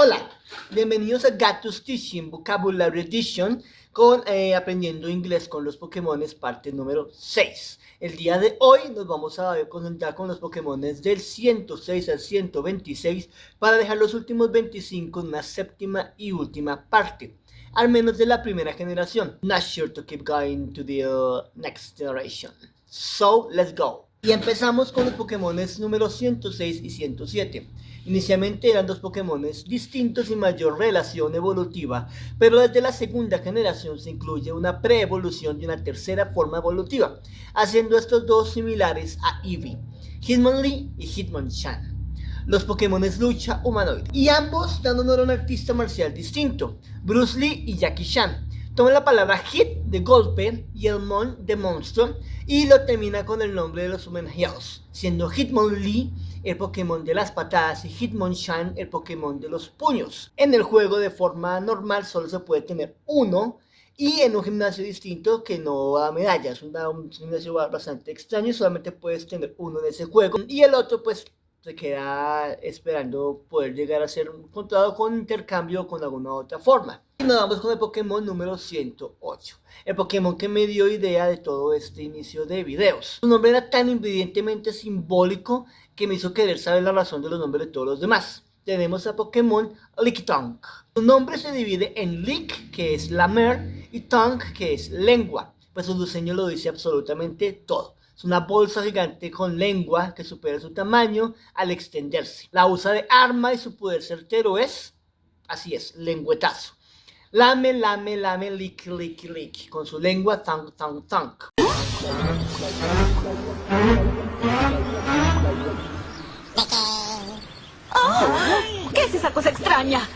Hola, bienvenidos a Gatos Teaching Vocabulary Edition con Aprendiendo Inglés con los Pokémones, parte número 6. El día de hoy nos vamos a concentrar con los Pokémones del 106 al 126 para dejar los últimos 25 en una séptima y última parte, al menos de la primera generación. Not sure to keep going to the next generation. So, let's go. Y empezamos con los Pokémones número 106 y 107. Inicialmente eran dos Pokémones distintos y mayor relación evolutiva, pero desde la segunda generación se incluye una pre-evolución de una tercera forma evolutiva, haciendo estos dos similares a Eevee, Hitmonlee y Hitmonchan, los Pokémones lucha humanoide, y ambos dan honor a un artista marcial distinto, Bruce Lee y Jackie Chan. Toma la palabra hit de golpe y el mon de monstruo y lo termina con el nombre de los homenajeados, siendo Hitmonlee el Pokémon de las patadas y Hitmonchan el Pokémon de los puños. En el juego de forma normal solo se puede tener uno y en un gimnasio distinto que no da medallas, un gimnasio bastante extraño, solamente puedes tener uno en ese juego y el otro pues se queda esperando poder llegar a ser encontrado con intercambio o con alguna otra forma. Y nos vamos con el Pokémon número 108, el Pokémon que me dio idea de todo este inicio de videos. Su nombre era tan evidentemente simbólico que me hizo querer saber la razón de los nombres de todos los demás. Tenemos a Pokémon Lickitung. Su nombre se divide en Lick, que es lamer, y Tongue, que es lengua, pues su diseño lo dice absolutamente todo. Es una bolsa gigante con lengua que supera su tamaño al extenderse. La usa de arma y su poder certero es, así es, lengüetazo. Lame, lame, lame, lick, lick, lick. Con su lengua, thunk, thunk, thunk. Oh, ¿qué es esa cosa extraña?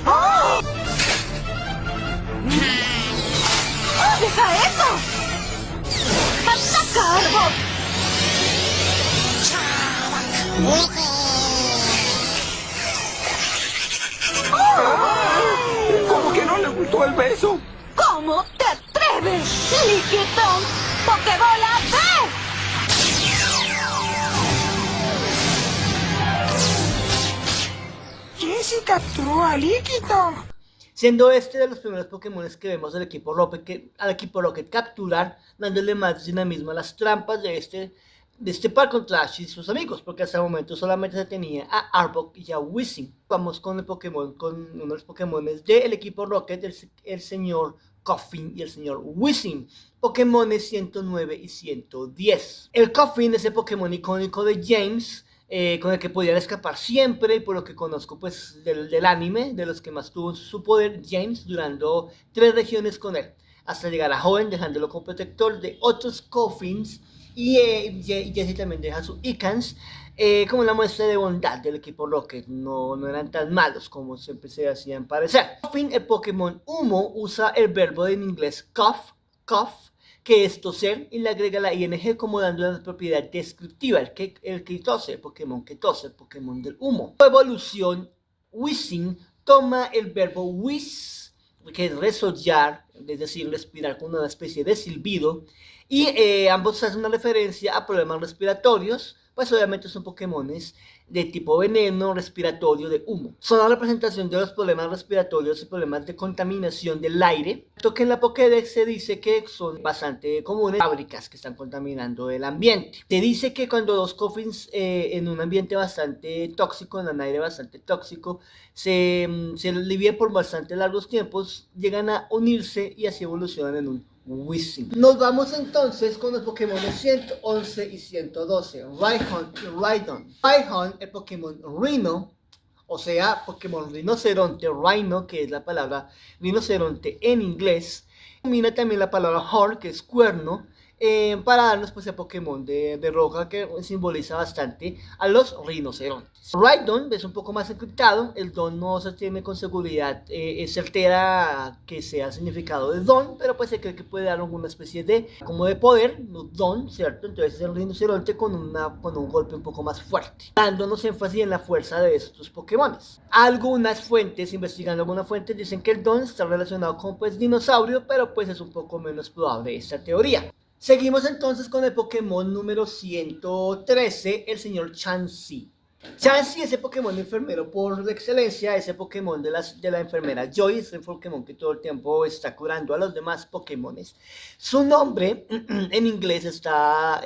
¡Oh! ¡Oh, deja eso! ¡Ataca, Arbok! ¿Cómo que no le gustó el beso? ¿Cómo te atreves? ¡Lickitung! ¡Pokébola B! Jessie capturó a Lickitung. Siendo este de los primeros Pokémon que vemos al equipo Rocket capturar, dándole más dinamismo a las trampas de este par contra Ash y sus amigos, porque hasta el momento solamente se tenía a Arbok y a Weezing. Vamos con uno de los Pokémon del equipo Rocket, el señor Koffing y el señor Weezing, Pokémones 109 y 110. El Koffing es el Pokémon icónico de James, con el que podían escapar siempre, y por lo que conozco pues del anime, de los que más tuvo su poder James, durando 3 regiones con él, hasta llegar a joven, dejándolo como protector de otros Koffings, y Jessie también deja su Ekans, como una muestra de bondad del equipo Rocket. No eran tan malos como siempre se hacían parecer. Koffing, el Pokémon Humo, usa el verbo en inglés cough, que es toser, y le agrega la ing como dando una propiedad descriptiva, el que tose, el Pokémon que tose, el Pokémon del humo. La evolución Weezing toma el verbo wheeze, que es resollar, es decir, respirar con una especie de silbido, y ambos hacen una referencia a problemas respiratorios, pues obviamente son Pokémones de tipo veneno respiratorio de humo. Son la representación de los problemas respiratorios y problemas de contaminación del aire, que en la Pokédex se dice que son bastante comunes, fábricas que están contaminando el ambiente. Se dice que cuando dos Koffings en un ambiente bastante tóxico, en un aire bastante tóxico, se viven por bastante largos tiempos, llegan a unirse y así evolucionan en un Weezing. Nos vamos entonces con los Pokémon 111 y 112, Rhyhorn y Rhydon. Rhyhorn, el Pokémon Rhino, o sea, Pokémon rinoceronte, Rhino, que es la palabra rinoceronte en inglés, combina también la palabra horn, que es cuerno, para darnos pues el Pokémon de roca que simboliza bastante a los rinocerontes. Rhydon es un poco más encriptado, el don no se tiene con seguridad certera que sea significado de don, pero pues se cree que puede dar alguna especie de poder, don, ¿cierto? Entonces es el rinoceronte con un golpe un poco más fuerte, dándonos énfasis en la fuerza de estos Pokémon. Algunas fuentes, investigando algunas fuentes, dicen que el don está relacionado con pues dinosaurio, pero pues es un poco menos probable esta teoría. Seguimos entonces con el Pokémon número 113, el señor Chansey. Chansey, ese Pokémon enfermero por excelencia, ese Pokémon de la enfermera Joy, es el Pokémon que todo el tiempo está curando a los demás Pokémones. Su nombre en inglés está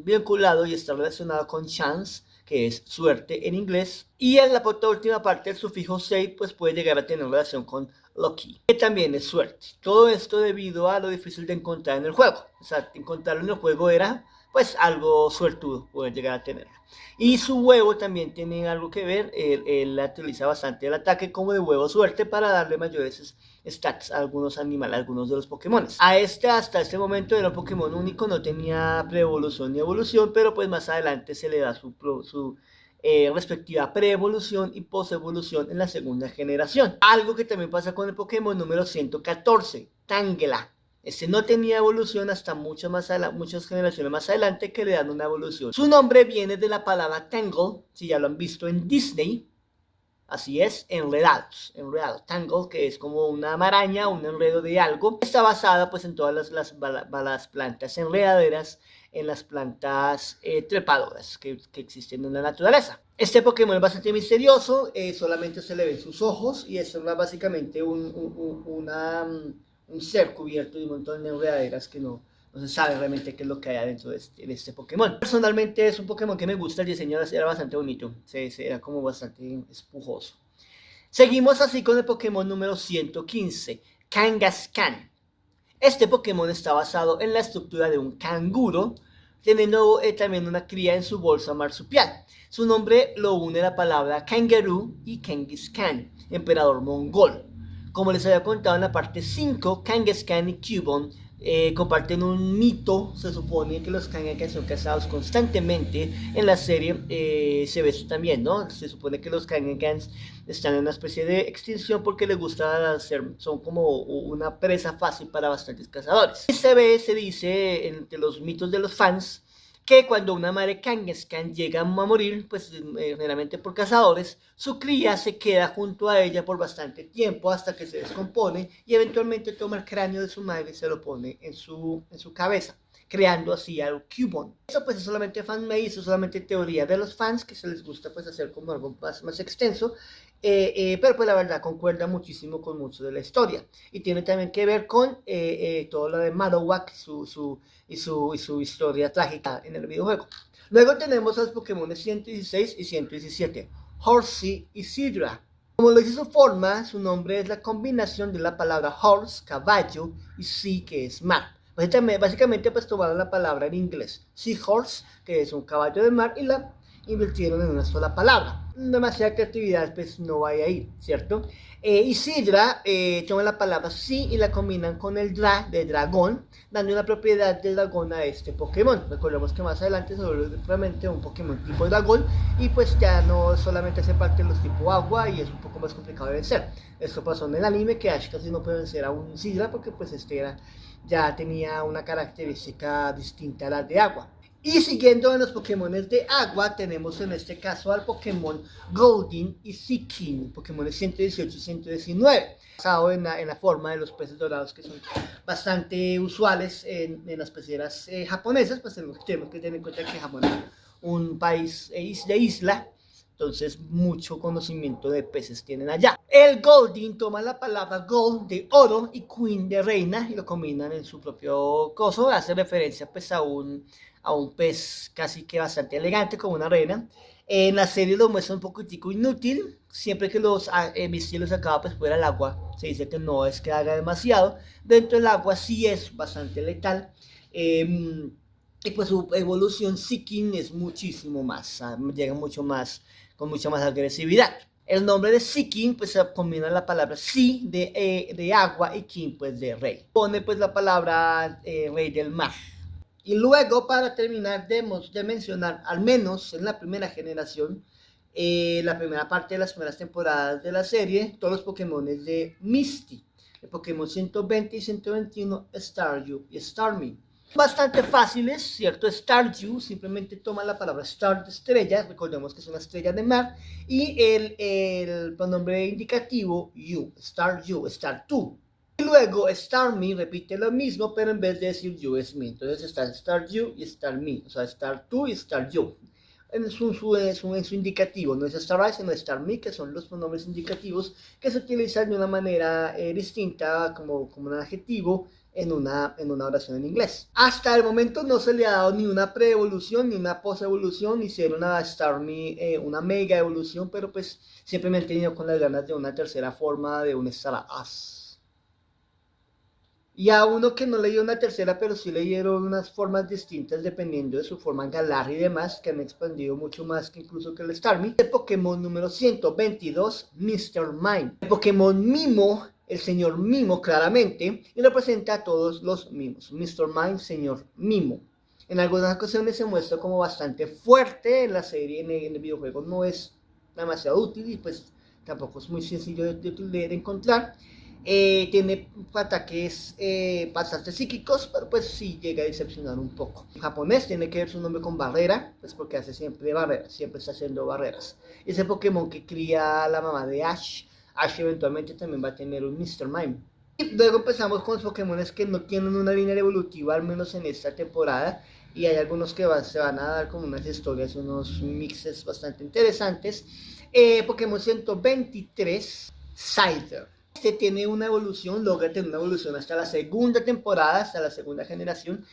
vinculado y está relacionado con chance, que es suerte en inglés, y en la última parte el sufijo sei pues puede llegar a tener relación con lucky, que también es suerte. Todo esto debido a lo difícil de encontrar en el juego. O sea, encontrarlo en el juego era pues algo suertudo poder llegar a tenerlo. Y su huevo también tiene algo que ver, él utiliza bastante el ataque como de huevo suerte para darle mayores stats a algunos animales, a algunos de los Pokémon. Hasta este momento era un Pokémon único, no tenía pre-evolución ni evolución, pero pues más adelante se le da su respectiva pre-evolución y post-evolución en la segunda generación. Algo que también pasa con el Pokémon número 114, Tangela. Este no tenía evolución hasta muchas generaciones más adelante que le dan una evolución. Su nombre viene de la palabra tangle, si ya lo han visto en Disney. Así es, enredado, tangle, que es como una maraña, un enredo de algo. Está basada pues en todas las plantas enredaderas, en las plantas trepadoras que existen en la naturaleza. Este Pokémon es bastante misterioso, solamente se le ven sus ojos y es básicamente un ser cubierto de un montón de enredaderas que no se sabe realmente qué es lo que hay adentro de este Pokémon. Personalmente es un Pokémon que me gusta, el diseño era bastante bonito, era como bastante espujoso. Seguimos así con el Pokémon número 115, Kangaskhan. Este Pokémon está basado en la estructura de un canguro, teniendo también una cría en su bolsa marsupial. Su nombre lo une la palabra kangaroo y Kangaskhan, emperador mongol. Como les había contado en la parte 5, Kangaskhan y Cubone comparten un mito. Se supone que los Kangaskhan son cazados constantemente. En la serie se ve eso también, ¿no? Se supone que los Kangaskhan están en una especie de extinción porque les gusta son como una presa fácil para bastantes cazadores. Se dice entre los mitos de los fans que cuando una madre Kangaskhan llega a morir, pues generalmente por cazadores, su cría se queda junto a ella por bastante tiempo hasta que se descompone y eventualmente toma el cráneo de su madre y se lo pone en su cabeza, creando así al Cubone. Eso pues es solamente fanmade, eso es solamente teoría de los fans que se les gusta pues hacer como algo más extenso, pero pues la verdad concuerda muchísimo con mucho de la historia y tiene también que ver con todo lo de Marowak y su historia trágica en el videojuego. Luego tenemos a los Pokémon 116 y 117, Horsea y Sidra. Como lo dice su forma, su nombre es la combinación de la palabra horse, caballo, y sea, que es mar. Básicamente pues tomaron la palabra en inglés, seahorse, que es un caballo de mar, y la invirtieron en una sola palabra. Demasiada creatividad pues no hay ahí, ¿cierto? Y Sidra toma la palabra sí y la combinan con el dra de dragón, dando una propiedad de dragón a este Pokémon. Recordemos que más adelante se vuelve realmente un Pokémon tipo dragón y pues ya no solamente hace parte de los tipo agua y es un poco más complicado de vencer. Esto pasó en el anime, que Ash casi no puede vencer a un Sidra porque pues ya tenía una característica distinta a la de agua. Y siguiendo en los Pokémon de agua, tenemos en este caso al Pokémon Goldeen y Seaking, Pokémon 118 y 119, basado en la forma de los peces dorados que son bastante usuales en las peceras japonesas. Pues tenemos que tener en cuenta que Japón es un país de isla, entonces mucho conocimiento de peces tienen allá. El Goldeen toma la palabra gold de oro y queen de reina y lo combinan en su propio coso, hace referencia pues a un pez casi que bastante elegante como una reina. En la serie lo muestra un poquitico inútil, siempre que los misiles los acaba pues fuera del agua, se dice que no es que haga demasiado, dentro del agua sí es bastante letal, y pues su evolución Seaking es muchísimo más, llega con mucha más agresividad. El nombre de Seaking pues combina la palabra Sea de agua y King pues de rey, pone pues la palabra rey del mar. Y luego, para terminar, debemos de mencionar, al menos en la primera generación, la primera parte de las primeras temporadas de la serie, todos los Pokémon de Misty, el Pokémon 120 y 121, Staryu y Starmie. Bastante fáciles, ¿cierto? Staryu simplemente toma la palabra Star de estrella, recordemos que es una estrella de mar, y el pronombre indicativo You, Staryu, Startu. Y luego Star Me repite lo mismo, pero en vez de decir you es me. Entonces está Star You y Star Me. O sea, Star Tú y Star You. Es un indicativo, no es Star I, sino Star Me, que son los pronombres indicativos que se utilizan de una manera distinta como un adjetivo en una oración en inglés. Hasta el momento no se le ha dado ni una preevolución ni una posevolución, ni ser una Star Me, una mega evolución, pero pues siempre me he tenido con las ganas de una tercera forma de un Star Us. Y a uno que no le dio una tercera, pero sí le dieron unas formas distintas dependiendo de su forma en galar y demás, que han expandido mucho más que incluso que el Starmie. El Pokémon número 122, Mr. Mime. El Pokémon Mimo, el señor Mimo claramente, y representa a todos los mimos. Mr. Mime, señor Mimo. En algunas ocasiones se muestra como bastante fuerte en la serie, en el videojuego no es demasiado útil y pues tampoco es muy sencillo de encontrar. Tiene ataques bastante psíquicos, pero pues sí llega a decepcionar un poco. En japonés tiene que ver su nombre con barrera, pues porque hace siempre barreras, siempre está haciendo barreras. Ese Pokémon que cría la mamá de Ash, Ash eventualmente también va a tener un Mr. Mime. Y luego empezamos con los Pokémon que no tienen una línea evolutiva, al menos en esta temporada. Y hay algunos que se van a dar como unas historias, unos mixes bastante interesantes. Pokémon 123, Scyther. Este tiene una evolución, logra tener una evolución hasta la segunda temporada, hasta la segunda generación.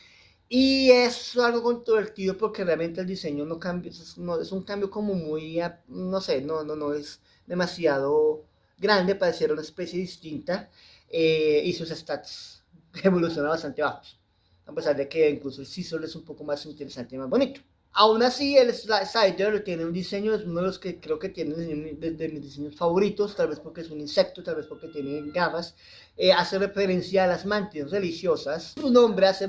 Y es algo controvertido porque realmente el diseño no cambia, es un cambio como muy, no sé, no es demasiado grande para ser una especie distinta. Y sus stats evolucionan bastante bajos, a pesar de que incluso el Scizor es un poco más interesante y más bonito. Aún así, el Scyther tiene un diseño, es uno de los que creo que tiene de mis diseños favoritos, tal vez porque es un insecto, tal vez porque tiene garras. Hace referencia a las mantis religiosas. Su nombre hace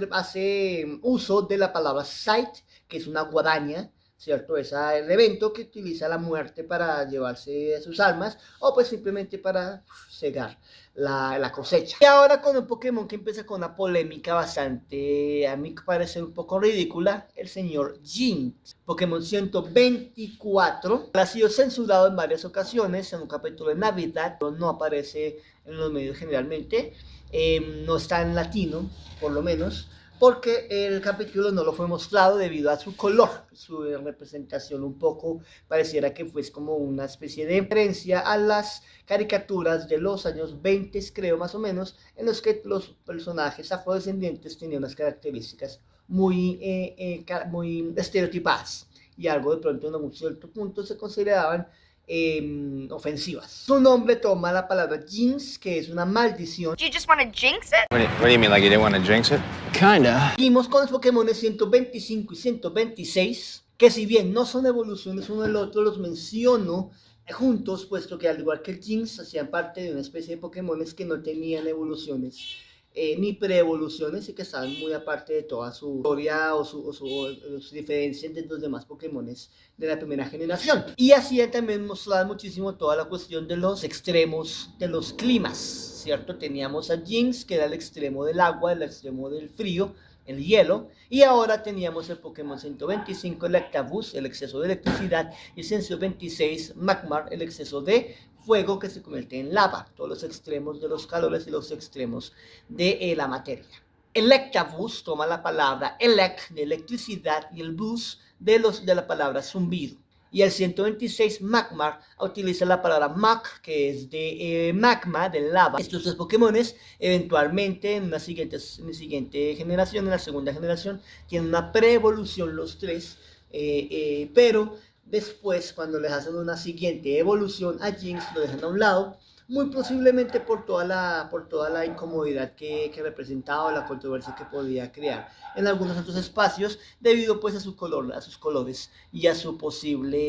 uso de la palabra Sight, que es una guadaña, ¿cierto? Es el evento que utiliza la muerte para llevarse a sus almas, o pues simplemente para cegar la cosecha. Y ahora con un Pokémon que empieza con una polémica bastante, a mi parecer un poco ridícula, el señor Jynx. Pokémon 124, ha sido censurado en varias ocasiones, en un capítulo de Navidad, no aparece en los medios generalmente, no está en latino, por lo menos, porque el capítulo no lo fue mostrado debido a su color, su representación un poco pareciera que fue como una especie de referencia a las caricaturas de los años 20, creo más o menos, en los que los personajes afrodescendientes tenían unas características muy estereotipadas y algo de pronto en un cierto punto se consideraban ofensivas. Su nombre toma la palabra jinx, que es una maldición. Do you just want to jinx it? What do you mean, like you didn't want to jinx it? Kinda. Seguimos con los Pokémon 125 y 126, que si bien no son evoluciones uno del otro, los menciono juntos, puesto que al igual que el Jinx, hacían parte de una especie de Pokémon que no tenían evoluciones ni preevoluciones y que estaban muy aparte de toda su historia o su diferencia de los demás Pokémon de la primera generación. Y hacían también mostrar muchísimo toda la cuestión de los extremos de los climas, ¿cierto? Teníamos a Jinx, que era el extremo del agua, el extremo del frío, el hielo, y ahora teníamos el Pokémon 125, el Electabuzz, el exceso de electricidad, y el 126, Magmar, el exceso de fuego que se convierte en lava, todos los extremos de los calores y los extremos de la materia. Electabuzz toma la palabra elect de electricidad y el buzz de la palabra zumbido. Y el 126 Magmar utiliza la palabra Mag, que es de magma, de lava. Estos dos Pokémones eventualmente en la siguiente generación, en la segunda generación, tienen una preevolución los tres, pero después cuando les hacen una siguiente evolución a Jinx lo dejan a un lado, muy posiblemente por toda la incomodidad que representaba, la controversia que podía crear en algunos otros espacios debido pues a su color, a sus colores y a su posible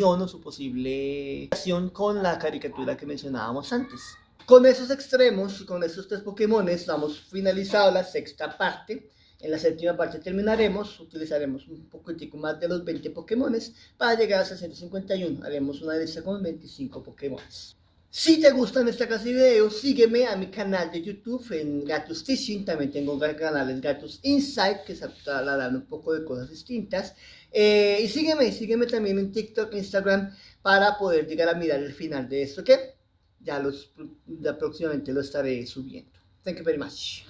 relación con la caricatura que mencionábamos antes. Con esos extremos, con esos tres Pokémon, estamos finalizado la sexta parte. En la séptima parte terminaremos, utilizaremos un poquitico más de los 20 Pokémon para llegar hasta 151. Haremos una lista con 25 Pokémon. Si te gustan esta clase de videos, sígueme a mi canal de YouTube en Gatus Teaching. También tengo canales Gatus Insight, que se hablarán un poco de cosas distintas. Y sígueme también en TikTok, Instagram, para poder llegar a mirar el final de esto, que ya próximamente lo estaré subiendo. Thank you very much.